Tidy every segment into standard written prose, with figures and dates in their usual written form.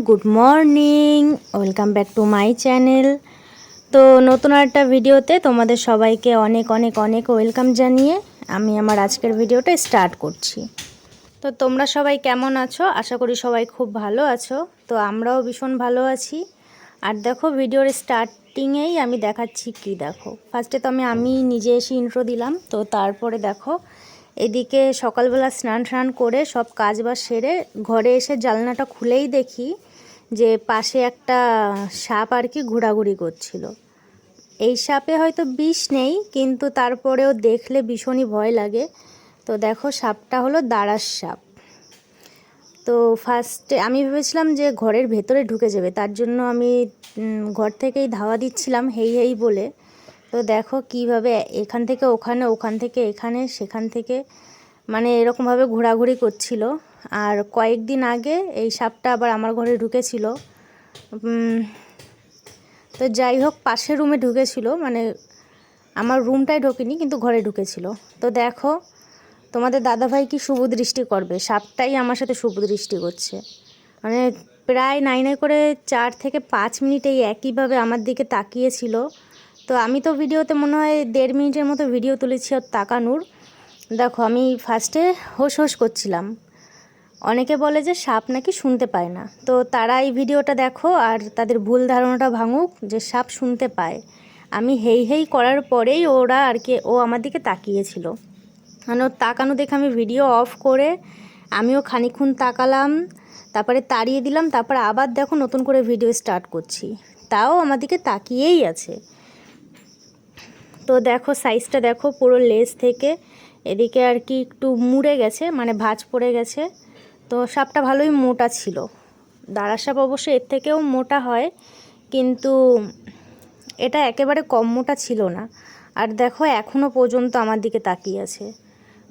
Good morning, welcome back to my channel. তো নতুন একটা ভিডিওতে তোমাদের সবাইকে অনেক অনেক অনেক ওয়েলকাম জানিয়ে আমি আমার আজকের ভিডিওটা স্টার্ট করছি। তো তোমরা সবাই কেমন আছো? আশা করি সবাই খুব ভালো আছো। তো আমরাও ভীষণ ভালো আছি। আর দেখো ভিডিওর স্টার্টিংয়েই আমি দেখাচ্ছি কি, দেখো ফার্স্টে তো আমি নিজে এসে ইন্ট্রো দিলাম। তো তারপরে দেখো এদিকে সকালবেলা স্নান করে সব কাজবাজ সেরে ঘরে এসে জানলাটা খুলেই দেখি যে পাশে একটা সাপ আর কি ঘোরাঘুরি করছিল। এই সাপে হয়তো বিষ নেই, কিন্তু তারপরেও দেখলে ভীষণই ভয় লাগে। তো দেখো সাপটা হলো দাঁড়ার সাপ। তো ফার্স্টে আমি ভেবেছিলাম যে ঘরের ভেতরে ঢুকে যাবে, তার জন্য আমি ঘর থেকেই ধাওয়া দিচ্ছিলাম হেই হেই বলে। তো দেখো কিভাবে এখান থেকে ওখানে, ওখান থেকে এখানে, সেখান থেকে মানে এরকমভাবে ঘোরাঘুরি করছিল। আর কয়েকদিন আগে এই সাপটা আবার আমার ঘরে ঢুকেছিল। তো যাই হোক পাশের রুমে ঢুকেছিল, মানে আমার রুমটাই ঢোকেনি কিন্তু ঘরে ঢুকেছিল। তো দেখো তোমাদের দাদাভাই কি শুভ দৃষ্টি করবে, সাপটাই আমার সাথে শুভ দৃষ্টি করছে। মানে প্রায় নাই নাই করে 4 থেকে 5 মিনিট এই একইভাবে আমার দিকে তাকিয়েছিল। তো আমি তো ভিডিওতে মনে হয় 1.5 মিনিটের মতো ভিডিও তুলেছি ওর তাকানোর। দেখো আমি ফার্স্টে হোস হোস করছিলাম। অনেকে বলে যে সাপ নাকি শুনতে পায় না, তো তারা এই ভিডিওটা দেখো আর তাদের ভুল ধারণাটা ভাঙুক যে সাপ শুনতে পায়। আমি হেই হেই করার পরেই ওরা আর কি ও আমার দিকে তাকিয়েছিল। মানে ওর তাকানো দেখে আমি ভিডিও অফ করে আমিও খানিকক্ষণ তাকালাম, তারপরে তাড়িয়ে দিলাম, তারপর আবার দেখো নতুন করে ভিডিও স্টার্ট করছি, তাও আমার দিকে তাকিয়েই আছে। তো দেখো সাইজটা দেখো, পুরো লেজ থেকে এদিকে আর কি একটু মুড়ে গেছে, মানে ভাঁজ পড়ে গেছে। তো সাপটা ভালোই মোটা ছিল। দাঁড়া সাপ অবশ্য এর থেকেও মোটা হয়, কিন্তু এটা একেবারে কম মোটা ছিল না। আর দেখো এখনও পর্যন্ত আমার দিকে তাকিয়ে আছে।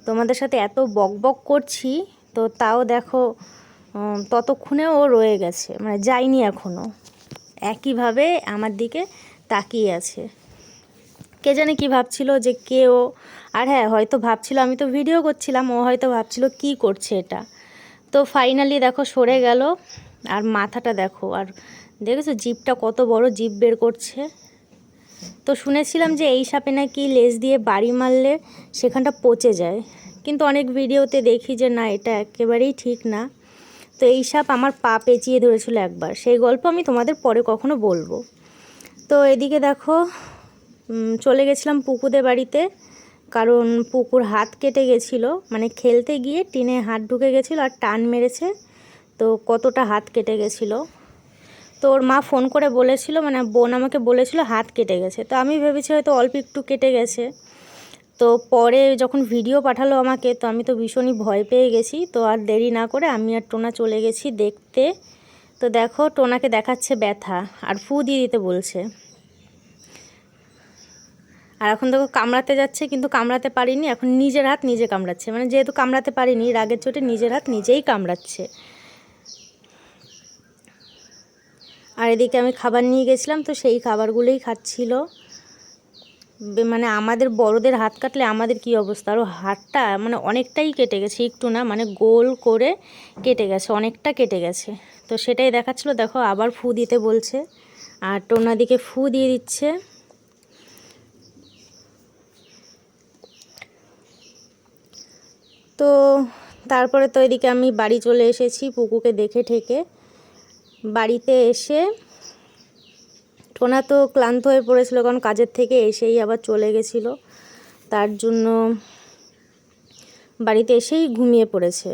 তোমাদের সাথে এত বক বক করছি, তো তাও দেখো ততক্ষণে ও রয়ে গেছে, মানে যায়নি এখনও, একইভাবে আমার দিকে তাকিয়ে আছে। কে জানে কি ভাবছিল যে কে ও। আর হ্যাঁ, হয়তো ভাবছিল আমি তো ভিডিও করছিলাম, ও হয়তো ভাবছিল কি করছে এটা। তো ফাইনালি দেখো সরে গেল। আর মাথাটা দেখো, আর দেখেছো জিভটা কত বড় জিভ বের করছে। তো শুনেছিলাম যে এই সাপে নাকি লেজ দিয়ে বাড়ি মারলে সেখানটা পচে যায়, কিন্তু অনেক ভিডিওতে দেখি যে না, এটা একেবারেই ঠিক না। তো এই সাপ আমার পা পেঁচিয়ে ধরেছিল একবার, সেই গল্প আমি তোমাদের পরে কখনো বলবো। তো এদিকে দেখো চলে গেছিলাম পুকুদের বাড়িতে, কারণ পুকুর হাত কেটে গেছিলো, মানে খেলতে গিয়ে টিনে হাত ঢুকে গেছিলো আর টান মেরেছে। তো কতটা হাত কেটে গেছিলো। তো ওর মা ফোন করে বলেছিল, মানে বোন আমাকে বলেছিল হাত কেটে গেছে। তো আমি ভেবেছি হয়তো অল্প একটু কেটে গেছে। তো পরে যখন ভিডিও পাঠালো আমাকে, তো আমি তো ভীষণই ভয় পেয়ে গেছি। তো আর দেরি না করে আমি আর টোনা চলে গেছি দেখতে। তো দেখো টোনাকে দেখাচ্ছে ব্যথা আর ফু দিয়ে দিতে বলছে। আর এখন দেখো কামড়াতে যাচ্ছে, কিন্তু কামড়াতে পারিনি, এখন নিজের হাত নিজে কামড়াচ্ছে, মানে যেহেতু কামড়াতে পারিনি রাগের চোটে নিজের হাত নিজেই কামড়াচ্ছে। আর এদিকে আমি খাবার নিয়ে গেছিলাম, তো সেই খাবারগুলোই খাচ্ছিল। মানে আমাদের বড়দের হাত কাটলে আমাদের কি অবস্থা, আরও হাতটা মানে অনেকটাই কেটে গেছে, একটু না মানে গোল করে কেটে গেছে, অনেকটা কেটে গেছে। তো সেটাই দেখাচ্ছিল, দেখো আবার ফু দিতে বলছে আর টোনা দিকে ফু দিয়ে দিচ্ছে। তো তারপরে তো এদিকে আমি বাড়ি চলে এসেছি পুকুকে দেখে ঠেকে। বাড়িতে এসে টোনা তো ক্লান্ত হয়ে পড়েছিল, কারণ কাজের থেকে এসেই আবার চলে গেছিলো, তার জন্য বাড়িতে এসেই ঘুমিয়ে পড়েছে।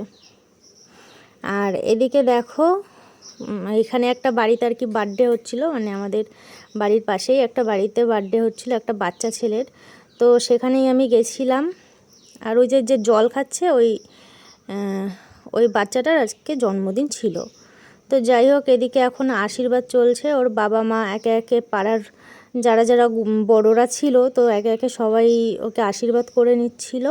আর এদিকে দেখো এখানে একটা বাড়িতে আর কি বার্থডে হচ্ছিলো, মানে আমাদের বাড়ির পাশেই একটা বাড়িতে বার্থডে হচ্ছিলো একটা বাচ্চা ছেলের। তো সেখানেই আমি গেছিলাম। আর ওই যে জল খাচ্ছে ওই বাচ্চাটার আজকে জন্মদিন ছিল। তো যাই হোক এদিকে এখন আশীর্বাদ চলছে, ওর বাবা মা একে একে পাড়ার যারা যারা বড়রা ছিল, তো একে একে সবাই ওকে আশীর্বাদ করে নিচ্ছিল।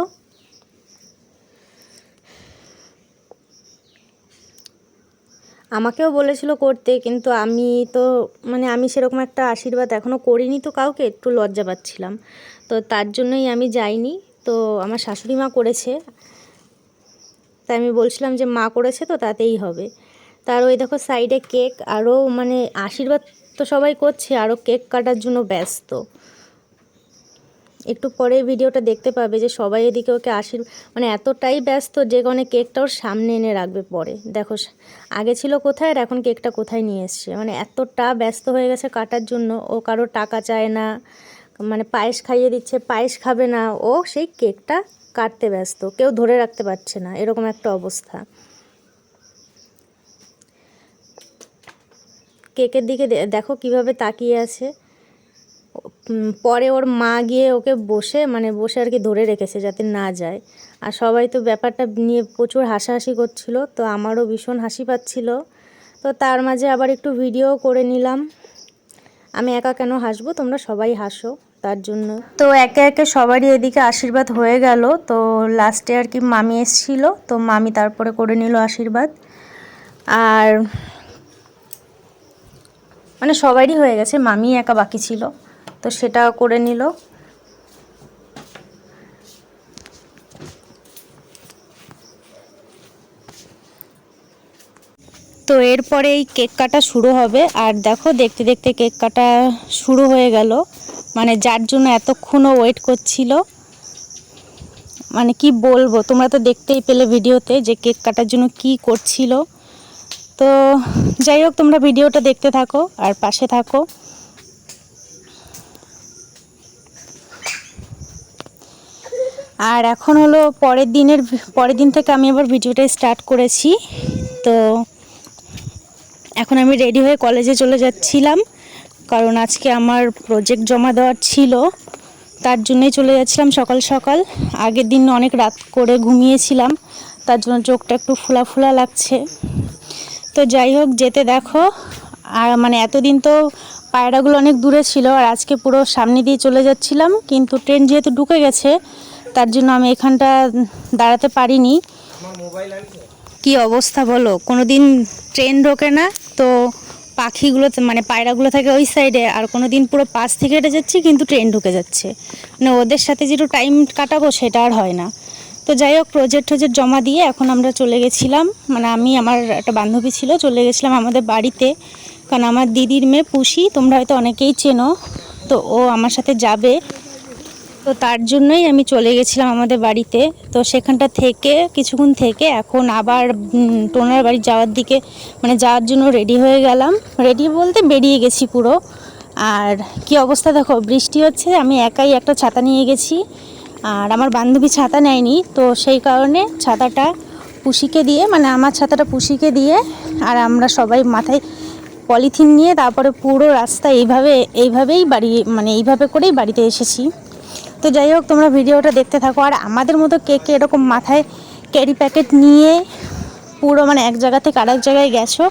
আমাকেও বলেছিল করতে, কিন্তু আমি তো মানে আমি সেরকম একটা আশীর্বাদ এখনও করিনি, তো কাউকে একটু লজ্জা পাচ্ছিলাম, তো তার জন্যই আমি যাইনি। তো আমার শাশুড়ি মা করেছে, তাই আমি বলছিলাম যে মা করেছে তো তাতেই হবে। তার ওই দেখো সাইডে কেক, আরও মানে আশীর্বাদ তো সবাই করছে, আরও কেক কাটার জন্য ব্যস্ত। একটু পরে ভিডিওটা দেখতে পাবে যে সবাই এদিকে ওকে মানে এতটাই ব্যস্ত যে কারণে কেকটা ওর সামনে এনে রাখবে পরে। দেখো আগে ছিল কোথায় আর এখন কেকটা কোথায় নিয়ে এসছে, মানে এতটা ব্যস্ত হয়ে গেছে কাটার জন্য। ও কারো টাকা চায় না, মানে পায়েস খাইয়ে দিচ্ছে, পায়েস খাবে না, ও সেই কেকটা কাটতে ব্যস্ত, কেউ ধরে রাখতে পারছে না, এরকম একটা অবস্থা। কেকের দিকে দেখো কিভাবে তাকিয়ে আছে। পরে ওর মা গিয়ে ওকে বসে আর কি ধরে রেখেছে যাতে না যায়। আর সবাই তো ব্যাপারটা নিয়ে প্রচুর হাসাহাসি করছিল, তো আমারও ভীষণ হাসি পাচ্ছিল। তো তার মাঝে আবার একটু ভিডিও করে নিলাম। আমি একা কেন হাসবো, তোমরা সবাই হাসো তার জন্য। তো একে একে সবারই এদিকে আশীর্বাদ হয়ে গেল। তো লাস্টে আর কি মামি এসেছিল, তো মামি তারপরে করে নিল আশীর্বাদ। আর মানে সবারই হয়ে গেছে, মামি একা বাকি ছিল, তো সেটা করে নিল। তো এরপরে এই কেক কাটা শুরু হবে। আর দেখো দেখতে দেখতে কেক কাটা শুরু হয়ে গেল, মানে যার জন্য এতক্ষণও ওয়েট করছিল। মানে কি বলবো, তোমরা তো দেখতেই পেলে ভিডিওতে যে কেক কাটার জন্য কি করছিল। তো যাই হোক, তোমরা ভিডিওটা দেখতে থাকো আর পাশে থাকো। আর এখন হলো পরের দিন থেকে আমি আবার ভিডিওটা স্টার্ট করেছি। তো এখন আমি রেডি হয়ে কলেজে চলে যাচ্ছিলাম, কারণ আজকে আমার প্রজেক্ট জমা দেওয়ার ছিল, তার জন্যই চলে যাচ্ছিলাম সকাল সকাল। আগের দিন অনেক রাত করে ঘুমিয়েছিলাম, তার জন্য চোখটা একটু ফোলা ফোলা লাগছে। তো যাই হোক, যেতে দেখো। আর মানে এতদিন তো পায়রাগুলো অনেক দূরে ছিল, আর আজকে পুরো সামনে দিয়ে চলে যাচ্ছিলাম, কিন্তু ট্রেন যেহেতু ঢুকে গেছে তার জন্য আমি এখানটা দাঁড়াতে পারিনি। কি অবস্থা বলো, কোনো দিন ট্রেন ঢোকে না, তো পাখিগুলো মানে পায়রাগুলো থাকে ওই সাইডে, আর কোনো দিন পুরো পাশ থেকে হেঁটে যাচ্ছি কিন্তু ট্রেন ঢুকে যাচ্ছে, মানে ওদের সাথে যেটু টাইম কাটাবো সেটা আর হয় না। তো যাই হোক, প্রজেক্ট জমা দিয়ে এখন আমরা চলে গেছিলাম, মানে আমি আমার একটা বান্ধবী ছিল, চলে গেছিলাম আমাদের বাড়িতে, কারণ আমার দিদির মেয়ে পুষি, তোমরা হয়তো অনেকেই চেনো, তো ও আমার সাথে যাবে। তো তার জন্যই আমি চলে গেছিলাম আমাদের বাড়িতে। তো সেখানটা থেকে কিছুক্ষণ থেকে এখন আবার টোনার বাড়ি যাওয়ার দিকে মানে যাওয়ার জন্য রেডি হয়ে গেলাম। রেডি বলতে বেরিয়ে গেছি পুরো। আর কি অবস্থা দেখো, বৃষ্টি হচ্ছে, আমি একাই একটা ছাতা নিয়ে গেছি, আর আমার বান্ধবী ছাতা নেয়নি, তো সেই কারণে ছাতাটা পুষিকে দিয়ে, মানে আমার ছাতাটা পুষিকে দিয়ে, আর আমরা সবাই মাথায় পলিথিন নিয়ে তারপরে পুরো রাস্তা এইভাবেই এইভাবে করেই বাড়িতে এসেছি। তো যাই হোক, তোমরা ভিডিওটা দেখতে থাকো। আর আমাদের মতো কে কে এরকম মাথায় ক্যারি প্যাকেট নিয়ে পুরো মানে এক জায়গা থেকে আরেক জায়গায় গেছো,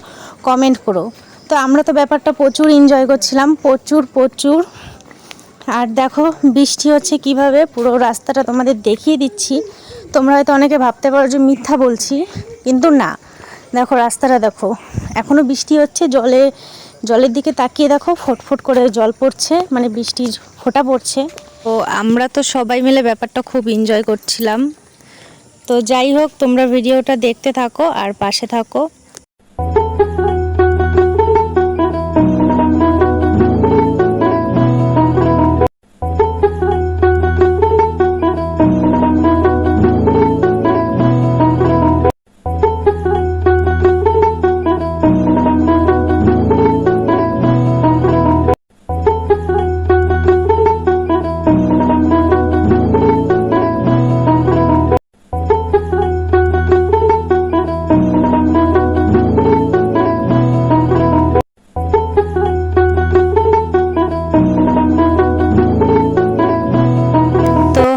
কমেন্ট করো। তো আমরা তো ব্যাপারটা প্রচুর এনজয় করছিলাম, প্রচুর। আর দেখো বৃষ্টি হচ্ছে কিভাবে, পুরো রাস্তাটা তোমাদের দেখিয়ে দিচ্ছি। তোমরা হয়তো অনেকে ভাবতে পারো যে মিথ্যা বলছি, কিন্তু না, দেখো রাস্তাটা দেখো, এখনও বৃষ্টি হচ্ছে, জলের দিকে তাকিয়ে দেখো, ফোটফোট করে জল পড়ছে, মানে বৃষ্টির ফোঁটা পড়ছে। তো আমরা তো সবাই মিলে ব্যাপারটা খুব এনজয় করছিলাম। তো যাই হোক, তোমরা ভিডিওটা দেখতে থাকো আর পাশে থাকো।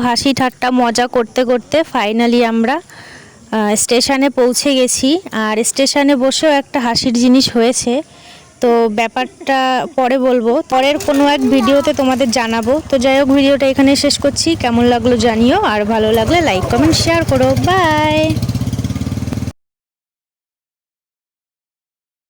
হাসি ঠাট্টা মজা করতে করতে ফাইনালি আমরা স্টেশনে পৌঁছে গেছি। আর স্টেশনে বসেও একটা হাসির জিনিস হয়েছে, তো ব্যাপারটা পরে বলবো, পরের কোনো এক ভিডিওতে তোমাদের জানাবো। তো যাই হোক, ভিডিওটা এখানে শেষ করছি। কেমন লাগলো জানিও, আর ভালো লাগলে লাইক কমেন্ট শেয়ার করো। বাই।